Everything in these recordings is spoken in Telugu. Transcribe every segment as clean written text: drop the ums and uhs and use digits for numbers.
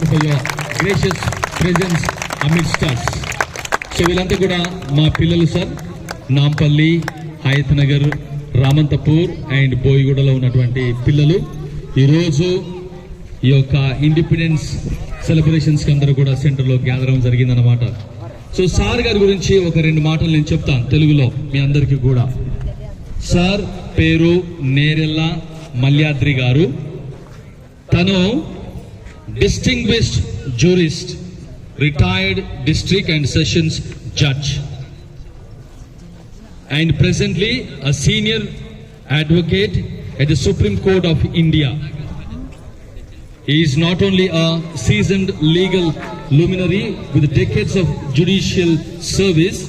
Sir for your gracious presence amidst us. So వీళ్ళంతా కూడా మా పిల్లలు సార్. నాంపల్లి, హయత్ నగర్, రామంతపూర్ అండ్ బోయిగూడలో ఉన్నటువంటి పిల్లలు ఈరోజు ఈ యొక్క ఇండిపెండెన్స్ సెలబ్రేషన్స్ కి అందరూ కూడా సెంటర్లో గ్యాదర్ అవ్వడం జరిగిందన్నమాట. సో సార్ గారి గురించి ఒక 2 మాటలు నేను చెప్తాను తెలుగులో మీ అందరికీ కూడా. సార్ పేరు నేరెళ్ళ మల్యాద్రి గారు. తను distinguished jurist, retired district and sessions judge, and presently a senior advocate at the Supreme Court of India. He is not only a seasoned legal luminary with decades of judicial service,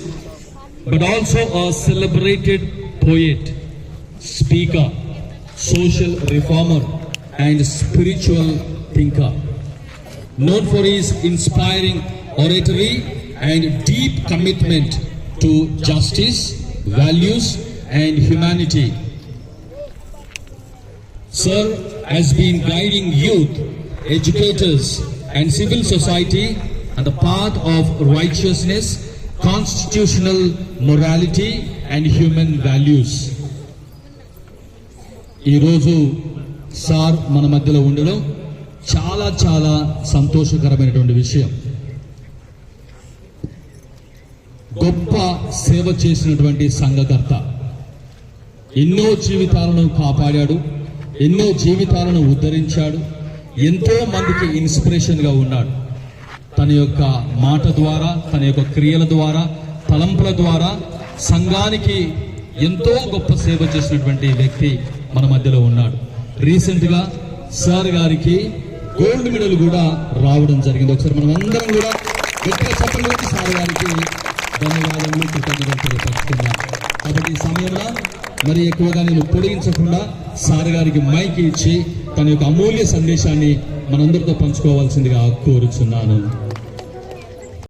but also a celebrated poet, speaker, social reformer, and spiritual thinker. Known for his inspiring oratory and deep commitment to justice, values and humanity. Sir has been guiding youth, educators and civil society on the path of righteousness, constitutional morality and human values. ఈ రోజు సార్ మన మధ్యలో ఉండడం చాలా చాలా సంతోషకరమైనటువంటి విషయం. గొప్ప సేవ చేసినటువంటి సంఘకర్త, ఎన్నో జీవితాలను కాపాడాడు, ఎన్నో జీవితాలను ఉద్ధరించాడు, ఎంతో మందికి ఇన్స్పిరేషన్గా ఉన్నాడు. తన యొక్క మాట ద్వారా, తన యొక్క క్రియల ద్వారా, తలంపుల ద్వారా సంఘానికి ఎంతో గొప్ప సేవ చేసినటువంటి వ్యక్తి మన మధ్యలో ఉన్నాడు. రీసెంట్గా సార్ గారికి గోల్డ్ మెడల్ కూడా రావడం జరిగింది. ఒకసారి మనం అందరం కూడా గట్టిగా చెప్పండి సార్ గారికి ధన్యవాదాలు, కృతజ్ఞతలు తెలియపరుచుకున్నాం. కాబట్టి ఈ సమయంలో మరి ఎక్కువగా నేను పొడిగించకుండా సార్ గారికి మైక్ ఇచ్చి తన యొక్క అమూల్య సందేశాన్ని మనందరితో పంచుకోవాల్సిందిగా కోరుచున్నాను.